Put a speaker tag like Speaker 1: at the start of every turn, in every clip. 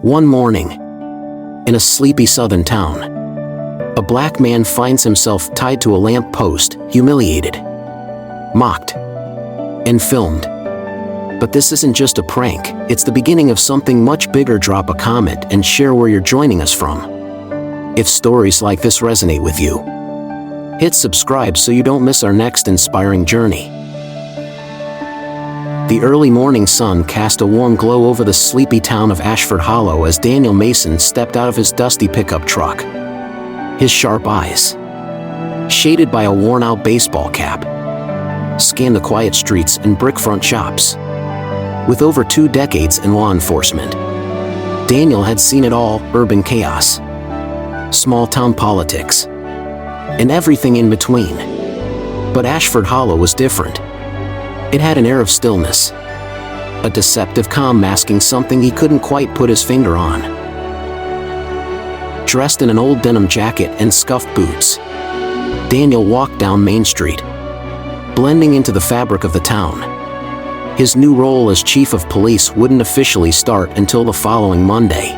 Speaker 1: One morning, in a sleepy southern town, a black man finds himself tied to a lamp post, humiliated, mocked, and filmed. But this isn't just a prank, it's the beginning of something much bigger. Drop a comment and share where you're joining us from. If stories like this resonate with you, hit subscribe so you don't miss our next inspiring journey. The early morning sun cast a warm glow over the sleepy town of Ashford Hollow as Daniel Mason stepped out of his dusty pickup truck. His sharp eyes, shaded by a worn-out baseball cap, scanned the quiet streets and brick-front shops. With over 2 decades in law enforcement, Daniel had seen it all: urban chaos, small-town politics, and everything in between. But Ashford Hollow was different. It had an air of stillness, a deceptive calm masking something he couldn't quite put his finger on. Dressed in an old denim jacket and scuffed boots, Daniel walked down Main Street, blending into the fabric of the town. His new role as chief of police wouldn't officially start until the following Monday.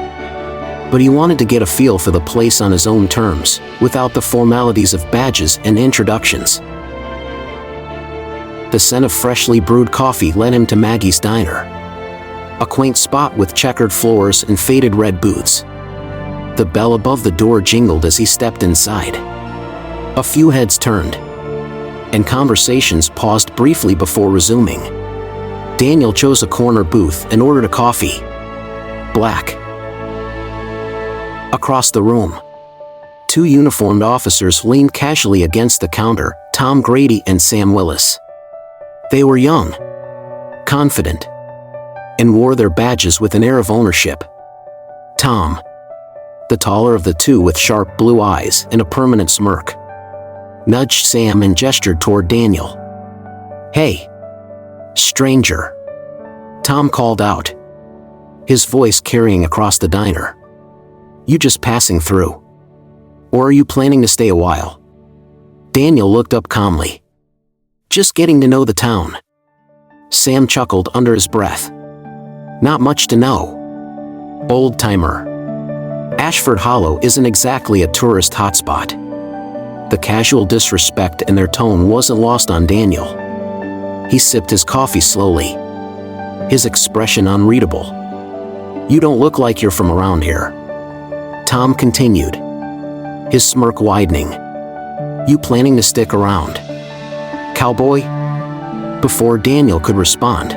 Speaker 1: But he wanted to get a feel for the place on his own terms, without the formalities of badges and introductions. The scent of freshly brewed coffee led him to Maggie's Diner, a quaint spot with checkered floors and faded red booths. The bell above the door jingled as he stepped inside. A few heads turned, and conversations paused briefly before resuming. Daniel chose a corner booth and ordered a coffee. Black. Across the room, 2 uniformed officers leaned casually against the counter, Tom Grady and Sam Willis. They were young, confident, and wore their badges with an air of ownership. Tom, the taller of the two with sharp blue eyes and a permanent smirk, nudged Sam and gestured toward Daniel. "Hey, stranger," Tom called out, his voice carrying across the diner. "You just passing through? Or are you planning to stay a while?" Daniel looked up calmly. "Just getting to know the town." Sam chuckled under his breath. "Not much to know, old-timer. Ashford Hollow isn't exactly a tourist hotspot." The casual disrespect in their tone wasn't lost on Daniel. He sipped his coffee slowly, his expression unreadable. "You don't look like you're from around here," Tom continued, his smirk widening. "You planning to stick around, cowboy?" Before Daniel could respond,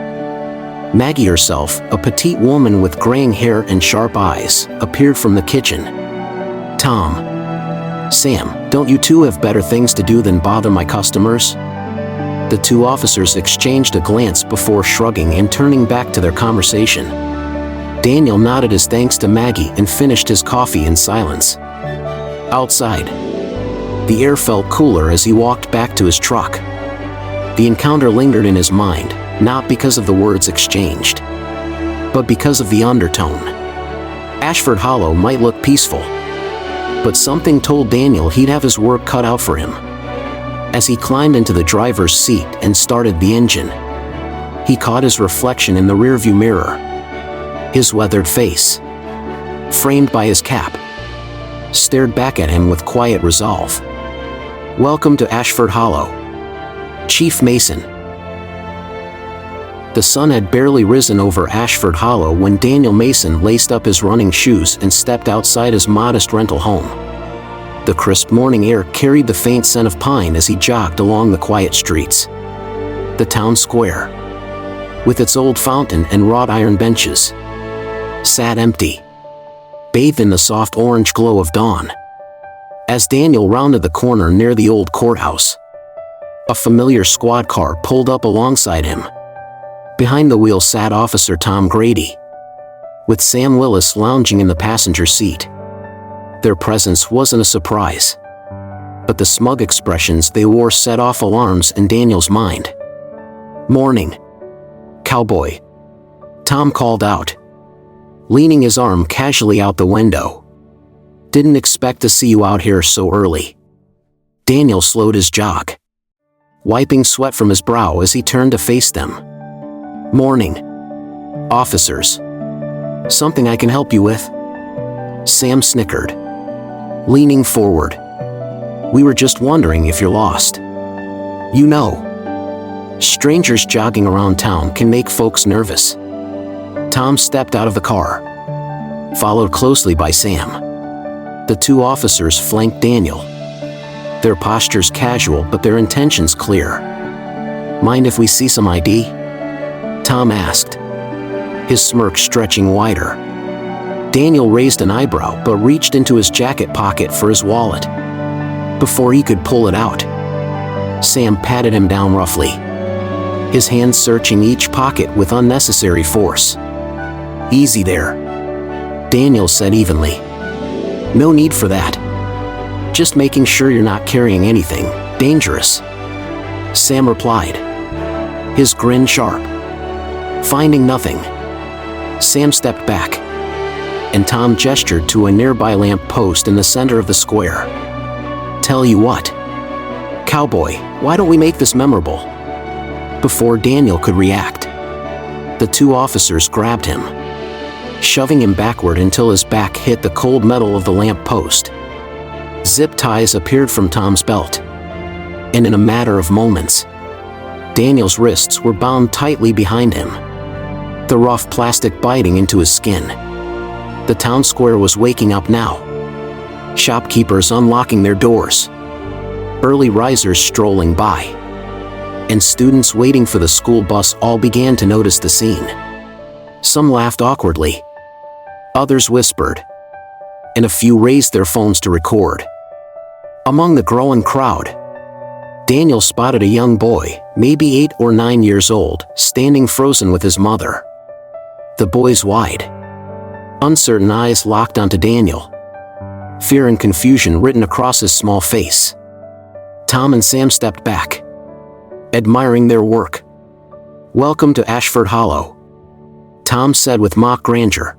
Speaker 1: Maggie herself, a petite woman with graying hair and sharp eyes, appeared from the kitchen. "Tom, Sam, don't you two have better things to do than bother my customers?" The 2 officers exchanged a glance before shrugging and turning back to their conversation. Daniel nodded his thanks to Maggie and finished his coffee in silence. Outside, the air felt cooler as he walked back to his truck. The encounter lingered in his mind, not because of the words exchanged, but because of the undertone. Ashford Hollow might look peaceful, but something told Daniel he'd have his work cut out for him. As he climbed into the driver's seat and started the engine, he caught his reflection in the rearview mirror. His weathered face, framed by his cap, stared back at him with quiet resolve. "Welcome to Ashford Hollow, Chief Mason." The sun had barely risen over Ashford Hollow when Daniel Mason laced up his running shoes and stepped outside his modest rental home. The crisp morning air carried the faint scent of pine as he jogged along the quiet streets. The town square, with its old fountain and wrought iron benches, sat empty, bathed in the soft orange glow of dawn. As Daniel rounded the corner near the old courthouse, a familiar squad car pulled up alongside him. Behind the wheel sat Officer Tom Grady, with Sam Willis lounging in the passenger seat. Their presence wasn't a surprise, but the smug expressions they wore set off alarms in Daniel's mind. "Morning, cowboy," Tom called out, leaning his arm casually out the window. "Didn't expect to see you out here so early." Daniel slowed his jog, wiping sweat from his brow as he turned to face them. "Morning, officers," Something I can help you with? Sam snickered, leaning forward. We were just wondering if you're lost. You know, strangers jogging around town can make folks nervous. Tom stepped out of the car, followed closely by Sam. The two officers flanked Daniel, their postures casual but their intentions clear. Mind if we see some ID? Tom asked, his smirk stretching wider. Daniel raised an eyebrow but reached into his jacket pocket for his wallet. Before he could pull it out, Sam patted him down roughly, his hands searching each pocket with unnecessary force. Easy there, Daniel said evenly. No need for that. Just making sure you're not carrying anything dangerous. Sam replied, his grin sharp. Finding nothing, Sam stepped back, and Tom gestured to a nearby lamp post in the center of the square. Tell you what, cowboy, why don't we make this memorable? Before Daniel could react, the two officers grabbed him, shoving him backward until his back hit the cold metal of the lamp post. Zip ties appeared from Tom's belt, and in a matter of moments, Daniel's wrists were bound tightly behind him, the rough plastic biting into his skin. The town square was waking up now. Shopkeepers unlocking their doors, early risers strolling by, and students waiting for the school bus all began to notice the scene. Some laughed awkwardly, others whispered, and a few raised their phones to record. Among the growing crowd, Daniel spotted a young boy, maybe 8 or 9 years old, standing frozen with his mother. The boy's wide, uncertain eyes locked onto Daniel, fear and confusion written across his small face. Tom and Sam stepped back, admiring their work. Welcome to Ashford Hollow, Tom said with mock grandeur,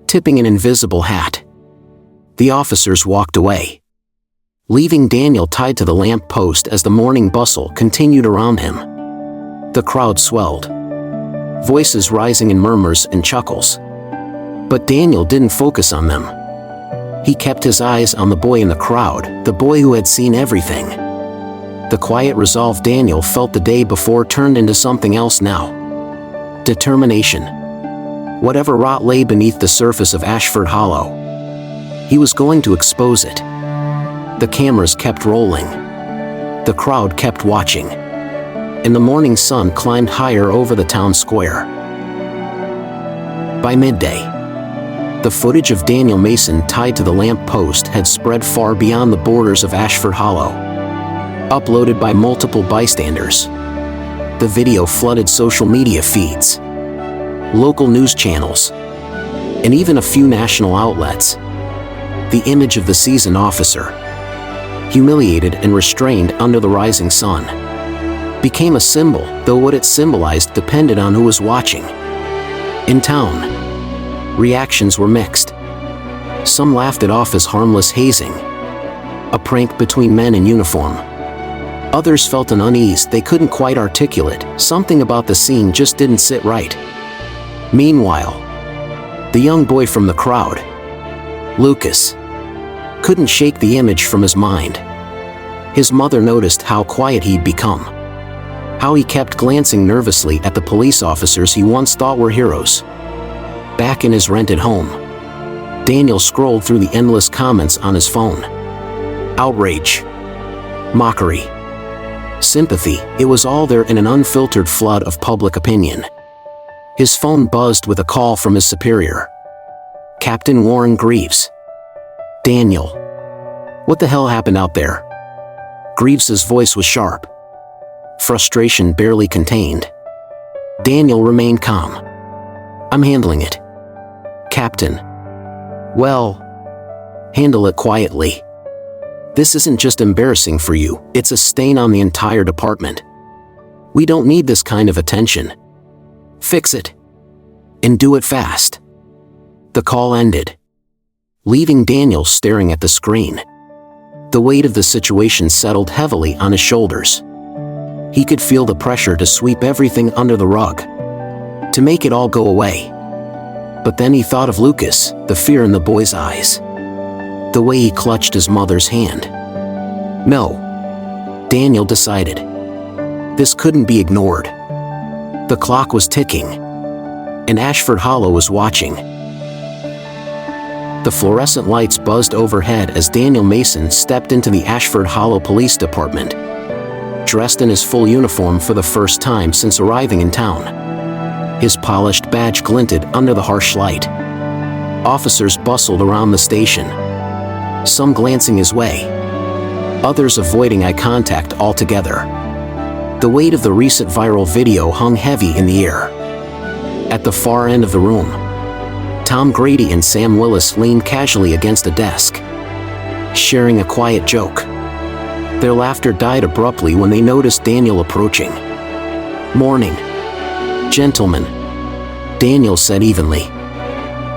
Speaker 1: tipping an invisible hat. The officers walked away, leaving Daniel tied to the lamp post as the morning bustle continued around him. The crowd swelled, voices rising in murmurs and chuckles. But Daniel didn't focus on them. He kept his eyes on the boy in the crowd, the boy who had seen everything. The quiet resolve Daniel felt the day before turned into something else now. Determination. Whatever rot lay beneath the surface of Ashford Hollow, he was going to expose it. The cameras kept rolling. The crowd kept watching, and the morning sun climbed higher over the town square. By midday, the footage of Daniel Mason tied to the lamp post had spread far beyond the borders of Ashford Hollow. Uploaded by multiple bystanders, the video flooded social media feeds, local news channels, and even a few national outlets. The image of the seasoned officer, humiliated and restrained under the rising sun, became a symbol, though what it symbolized depended on who was watching. In town, reactions were mixed. Some laughed it off as harmless hazing, a prank between men in uniform. Others felt an unease they couldn't quite articulate. Something about the scene just didn't sit right. Meanwhile, the young boy from the crowd, Lucas, couldn't shake the image from his mind. His mother noticed how quiet he'd become, how he kept glancing nervously at the police officers he once thought were heroes. Back in his rented home, Daniel scrolled through the endless comments on his phone. Outrage, mockery, sympathy, it was all there in an unfiltered flood of public opinion. His phone buzzed with a call from his superior, Captain Warren Greaves. Daniel, what the hell happened out there? Greaves's voice was sharp, frustration barely contained. Daniel remained calm. I'm handling it, Captain. Well, handle it quietly. This isn't just embarrassing for you, it's a stain on the entire department. We don't need this kind of attention. Fix it. And do it fast. The call ended, leaving Daniel staring at the screen. The weight of the situation settled heavily on his shoulders. He could feel the pressure to sweep everything under the rug, to make it all go away. But then he thought of Lucas, the fear in the boy's eyes. The way he clutched his mother's hand. No. Daniel decided. This couldn't be ignored. The clock was ticking. And Ashford Hollow was watching. The fluorescent lights buzzed overhead as Daniel Mason stepped into the Ashford Hollow Police Department, dressed in his full uniform for the first time since arriving in town. His polished badge glinted under the harsh light. Officers bustled around the station, some glancing his way, others avoiding eye contact altogether. The weight of the recent viral video hung heavy in the air. At the far end of the room, Tom Grady and Sam Willis leaned casually against a desk, sharing a quiet joke. Their laughter died abruptly when they noticed Daniel approaching. "Morning, gentlemen," Daniel said evenly,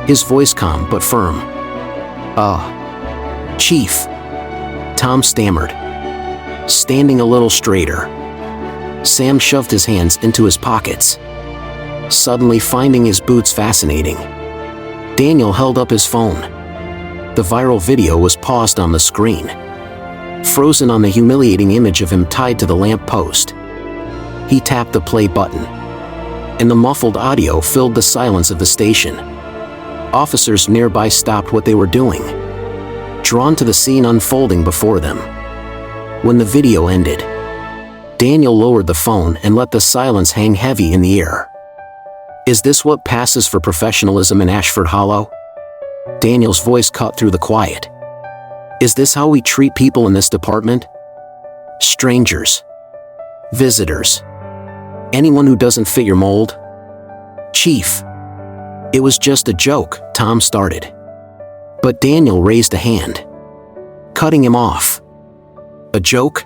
Speaker 1: his voice calm but firm. Chief," Tom stammered, standing a little straighter. Sam shoved his hands into his pockets, suddenly finding his boots fascinating. Daniel held up his phone. The viral video was paused on the screen, frozen on the humiliating image of him tied to the lamp post. He tapped the play button, and the muffled audio filled the silence of the station. Officers nearby stopped what they were doing, drawn to the scene unfolding before them. When the video ended, Daniel lowered the phone and let the silence hang heavy in the air. "Is this what passes for professionalism in Ashford Hollow?" Daniel's voice cut through the quiet. "Is this how we treat people in this department? Strangers, visitors, anyone who doesn't fit your mold?" "Chief, it was just a joke," Tom started. But Daniel raised a hand, cutting him off. "A joke?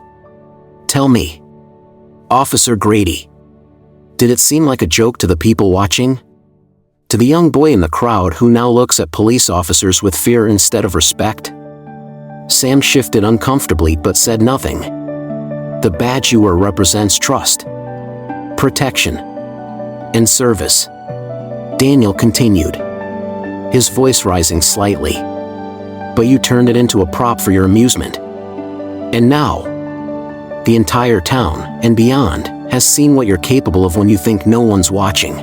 Speaker 1: Tell me." "Officer Grady, did it seem like a joke to the people watching? To the young boy in the crowd who now looks at police officers with fear instead of respect?" Sam shifted uncomfortably but said nothing. "The badge you wear represents trust, protection, and service," Daniel continued, his voice rising slightly. "But you turned it into a prop for your amusement. And now, the entire town, and beyond, has seen what you're capable of when you think no one's watching."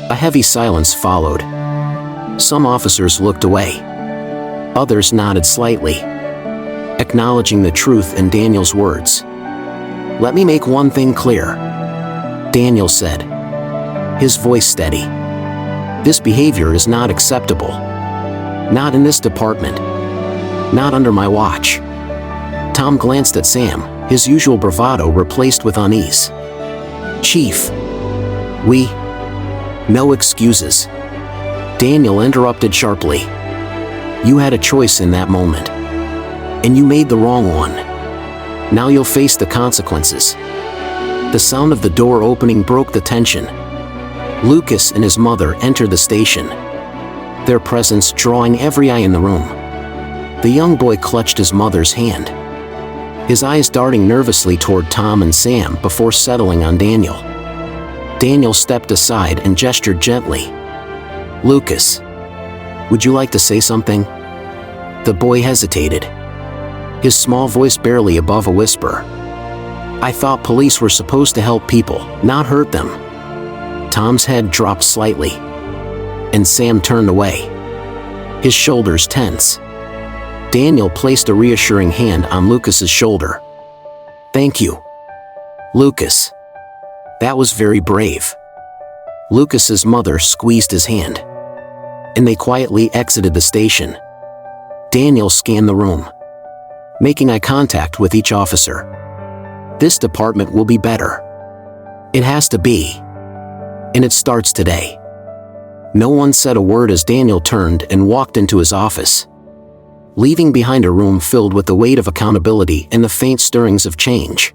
Speaker 1: A heavy silence followed. Some officers looked away. Others nodded slightly, acknowledging the truth in Daniel's words. "Let me make one thing clear," Daniel said, his voice steady. "This behavior is not acceptable. Not in this department. Not under my watch." Tom glanced at Sam, his usual bravado replaced with unease. "Chief, no excuses," Daniel interrupted sharply. "You had a choice in that moment, and you made the wrong one. Now you'll face the consequences." The sound of the door opening broke the tension. Lucas and his mother entered the station, their presence drawing every eye in the room. The young boy clutched his mother's hand, his eyes darting nervously toward Tom and Sam before settling on Daniel. Daniel stepped aside and gestured gently. "Lucas, would you like to say something?" The boy hesitated, his small voice barely above a whisper. "I thought police were supposed to help people, not hurt them." Tom's head dropped slightly, and Sam turned away, his shoulders tense. Daniel placed a reassuring hand on Lucas's shoulder. "Thank you, Lucas. That was very brave." Lucas's mother squeezed his hand, and they quietly exited the station. Daniel scanned the room, making eye contact with each officer. This department will be better. It has to be. And it starts today. No one said a word as Daniel turned and walked into his office, leaving behind a room filled with the weight of accountability and the faint stirrings of change.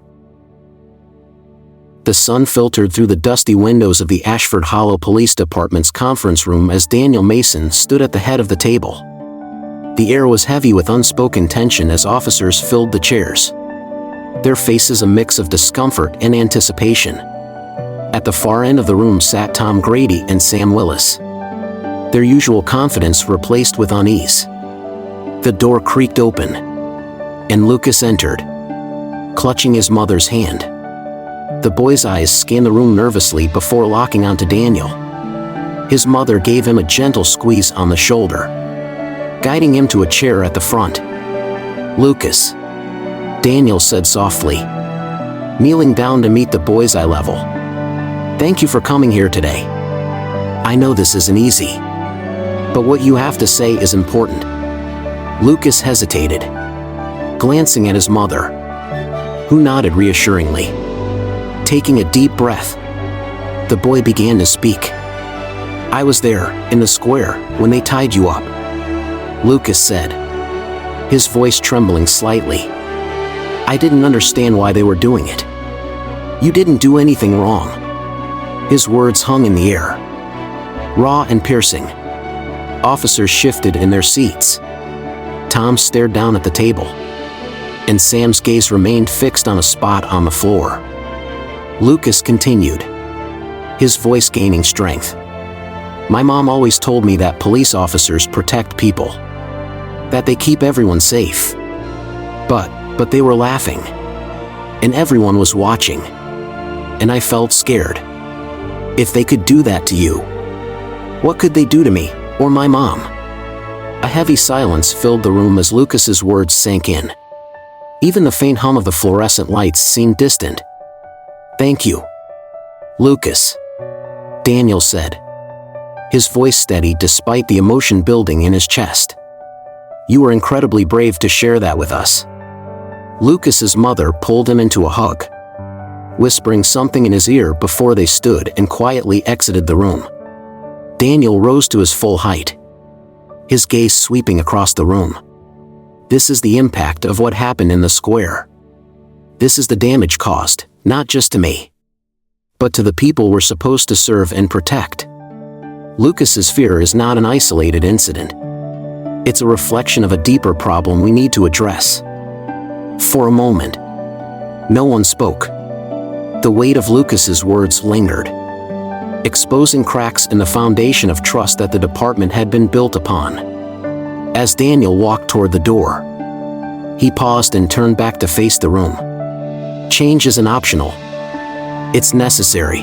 Speaker 1: The sun filtered through the dusty windows of the Ashford Hollow Police Department's conference room as Daniel Mason stood at the head of the table. The air was heavy with unspoken tension as officers filled the chairs, their faces a mix of discomfort and anticipation. At the far end of the room sat Tom Grady and Sam Willis, their usual confidence replaced with unease. The door creaked open, and Lucas entered, clutching his mother's hand. The boy's eyes scanned the room nervously before locking onto Daniel. His mother gave him a gentle squeeze on the shoulder, guiding him to a chair at the front. "Lucas," Daniel said softly, kneeling down to meet the boy's eye level. "Thank you for coming here today. I know this isn't easy, but what you have to say is important." Lucas hesitated, glancing at his mother, who nodded reassuringly. Taking a deep breath, the boy began to speak. "I was there, in the square, when they tied you up," Lucas said, his voice trembling slightly. "I didn't understand why they were doing it. You didn't do anything wrong." His words hung in the air, raw and piercing. Officers shifted in their seats. Tom stared down at the table, and Sam's gaze remained fixed on a spot on the floor. Lucas continued, his voice gaining strength. "My mom always told me that police officers protect people, that they keep everyone safe. But they were laughing, and everyone was watching, and I felt scared. If they could do that to you, what could they do to me, or my mom?" A heavy silence filled the room as Lucas's words sank in. Even the faint hum of the fluorescent lights seemed distant. "Thank you, Lucas," Daniel said, his voice steady despite the emotion building in his chest. "You were incredibly brave to share that with us." Lucas's mother pulled him into a hug, whispering something in his ear before they stood and quietly exited the room. Daniel rose to his full height, his gaze sweeping across the room. "This is the impact of what happened in the square. This is the damage caused, not just to me, but to the people we're supposed to serve and protect." Lucas's fear is not an isolated incident. It's a reflection of a deeper problem we need to address. For a moment, no one spoke. The weight of Lucas's words lingered, exposing cracks in the foundation of trust that the department had been built upon. As Daniel walked toward the door, he paused and turned back to face the room. Change isn't optional. It's necessary.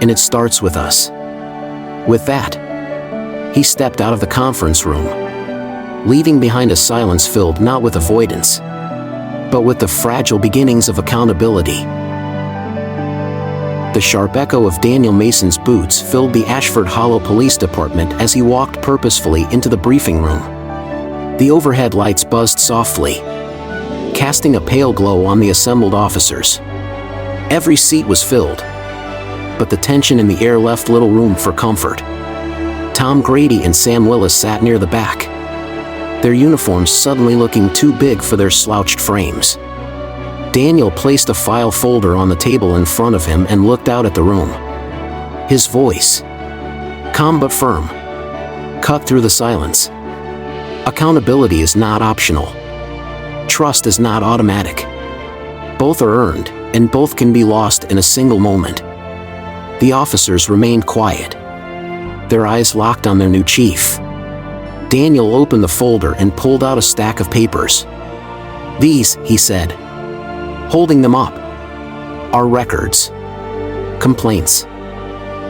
Speaker 1: And it starts with us. With that, he stepped out of the conference room, leaving behind a silence filled not with avoidance, but with the fragile beginnings of accountability. The sharp echo of Daniel Mason's boots filled the Ashford Hollow Police Department as he walked purposefully into the briefing room. The overhead lights buzzed softly, casting a pale glow on the assembled officers. Every seat was filled, but the tension in the air left little room for comfort. Tom Grady and Sam Willis sat near the back, their uniforms suddenly looking too big for their slouched frames. Daniel placed a file folder on the table in front of him and looked out at the room. His voice, calm but firm, cut through the silence. Accountability is not optional. Trust is not automatic. Both are earned, and both can be lost in a single moment. The officers remained quiet, their eyes locked on their new chief. Daniel opened the folder and pulled out a stack of papers. "These," he said, holding them up, "are records, complaints,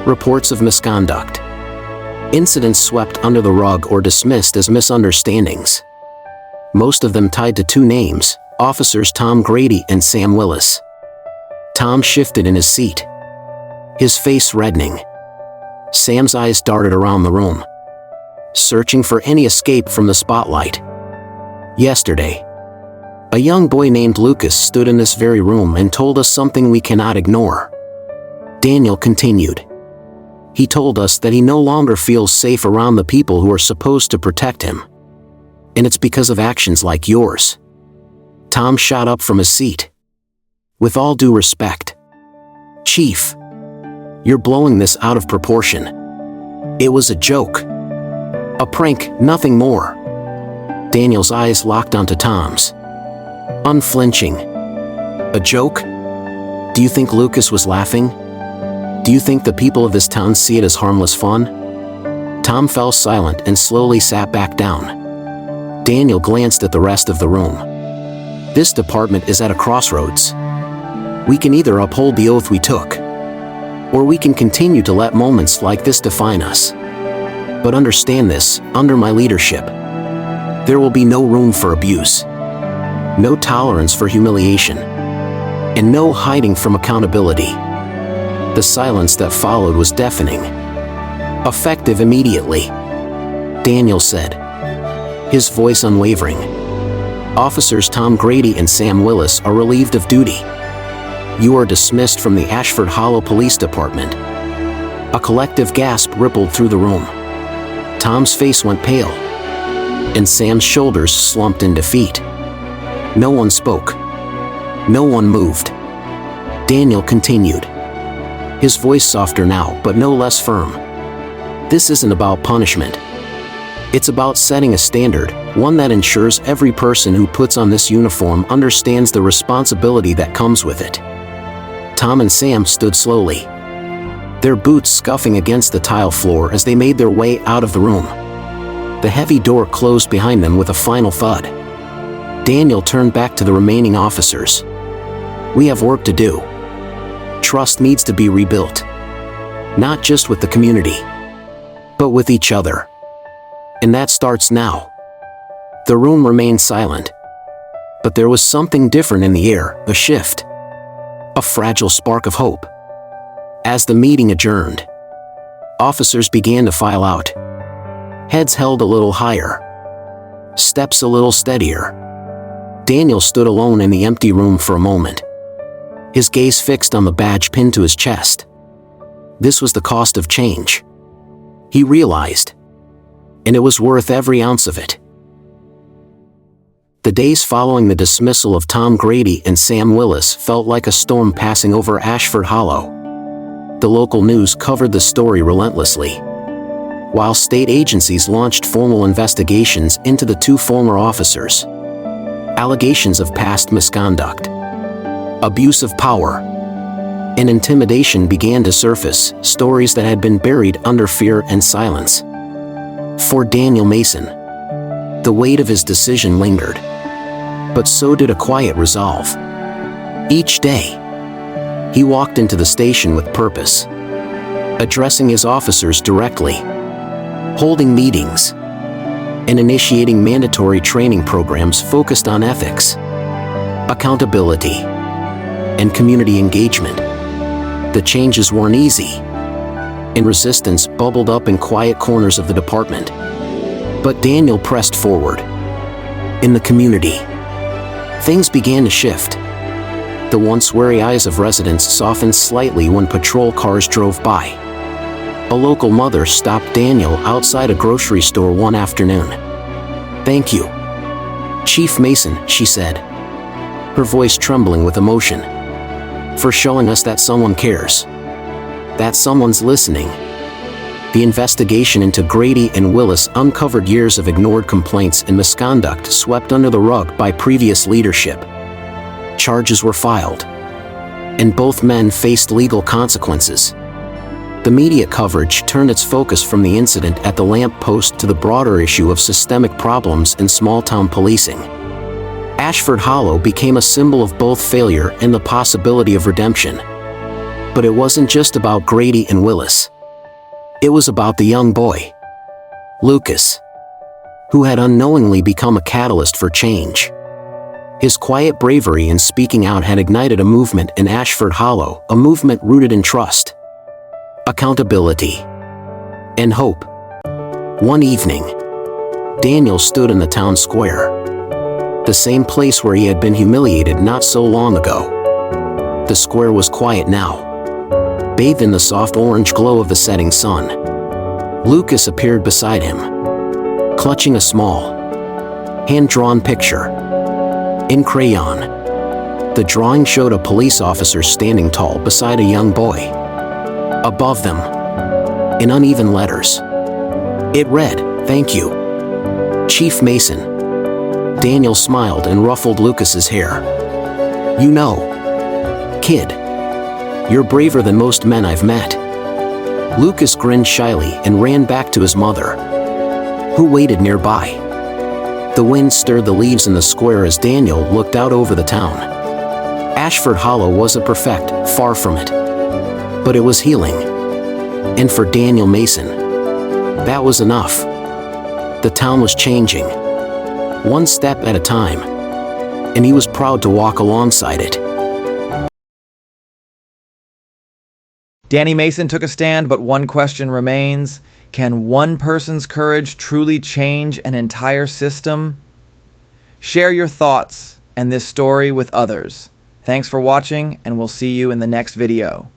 Speaker 1: reports of misconduct, incidents swept under the rug or dismissed as misunderstandings. Most of them tied to two names, Officers Tom Grady and Sam Willis." Tom shifted in his seat, his face reddening. Sam's eyes darted around the room, searching for any escape from the spotlight. "Yesterday, a young boy named Lucas stood in this very room and told us something we cannot ignore," Daniel continued. "He told us that he no longer feels safe around the people who are supposed to protect him. And it's because of actions like yours." Tom shot up from his seat. "With all due respect, Chief, you're blowing this out of proportion. It was a joke. A prank, nothing more." Daniel's eyes locked onto Tom's, unflinching. "A joke? Do you think Lucas was laughing? Do you think the people of this town see it as harmless fun?" Tom fell silent and slowly sat back down. Daniel glanced at the rest of the room. This department is at a crossroads. We can either uphold the oath we took, or we can continue to let moments like this define us. But understand this, under my leadership, there will be no room for abuse, no tolerance for humiliation, and no hiding from accountability. The silence that followed was deafening. Effective immediately, Daniel said, his voice unwavering. Officers Tom Grady and Sam Willis are relieved of duty. You are dismissed from the Ashford Hollow Police Department. A collective gasp rippled through the room. Tom's face went pale, and Sam's shoulders slumped in defeat. No one spoke. No one moved. Daniel continued, his voice softer now but no less firm. This isn't about punishment. It's about setting a standard, one that ensures every person who puts on this uniform understands the responsibility that comes with it. Tom and Sam stood slowly, their boots scuffing against the tile floor as they made their way out of the room. The heavy door closed behind them with a final thud. Daniel turned back to the remaining officers. We have work to do. Trust needs to be rebuilt. Not just with the community, but with each other. And that starts now. The room remained silent. But there was something different in the air, a shift. A fragile spark of hope. As the meeting adjourned, officers began to file out. Heads held a little higher. Steps a little steadier. Daniel stood alone in the empty room for a moment, his gaze fixed on the badge pinned to his chest. This was the cost of change, he realized, and it was worth every ounce of it. The days following the dismissal of Tom Grady and Sam Willis felt like a storm passing over Ashford Hollow. The local news covered the story relentlessly, while state agencies launched formal investigations into the two former officers. Allegations of past misconduct, abuse of power, and intimidation began to surface, stories that had been buried under fear and silence. For Daniel Mason, the weight of his decision lingered, but so did a quiet resolve. Each day, he walked into the station with purpose, addressing his officers directly, holding meetings, and initiating mandatory training programs focused on ethics, accountability, and community engagement. The changes weren't easy, and resistance bubbled up in quiet corners of the department. But Daniel pressed forward. In the community, things began to shift. The once wary eyes of residents softened slightly when patrol cars drove by. A local mother stopped Daniel outside a grocery store one afternoon. "Thank you, Chief Mason," she said, her voice trembling with emotion, "for showing us that someone cares, that someone's listening." The investigation into Grady and Willis uncovered years of ignored complaints and misconduct swept under the rug by previous leadership. Charges were filed, and both men faced legal consequences. The media coverage turned its focus from the incident at the lamp post to the broader issue of systemic problems in small-town policing. Ashford Hollow became a symbol of both failure and the possibility of redemption. But it wasn't just about Grady and Willis. It was about the young boy, Lucas, who had unknowingly become a catalyst for change. His quiet bravery in speaking out had ignited a movement in Ashford Hollow, a movement rooted in trust, accountability, and hope. One evening, Daniel stood in the town square, the same place where he had been humiliated not so long ago. The square was quiet now, bathed in the soft orange glow of the setting sun. Lucas appeared beside him, clutching a small, hand-drawn picture. In crayon, the drawing showed a police officer standing tall beside a young boy. Above them, in uneven letters, it read, "Thank you, Chief Mason." Daniel smiled and ruffled Lucas's hair. "You know, kid, you're braver than most men I've met." Lucas grinned shyly and ran back to his mother, who waited nearby. The wind stirred the leaves in the square as Daniel looked out over the town. Ashford Hollow wasn't perfect, far from it. But it was healing. And for Daniel Mason, that was enough. The town was changing, one step at a time, and he was proud to walk alongside it.
Speaker 2: Danny Mason took a stand, but one question remains. Can one person's courage truly change an entire system? Share your thoughts and this story with others. Thanks for watching, and we'll see you in the next video.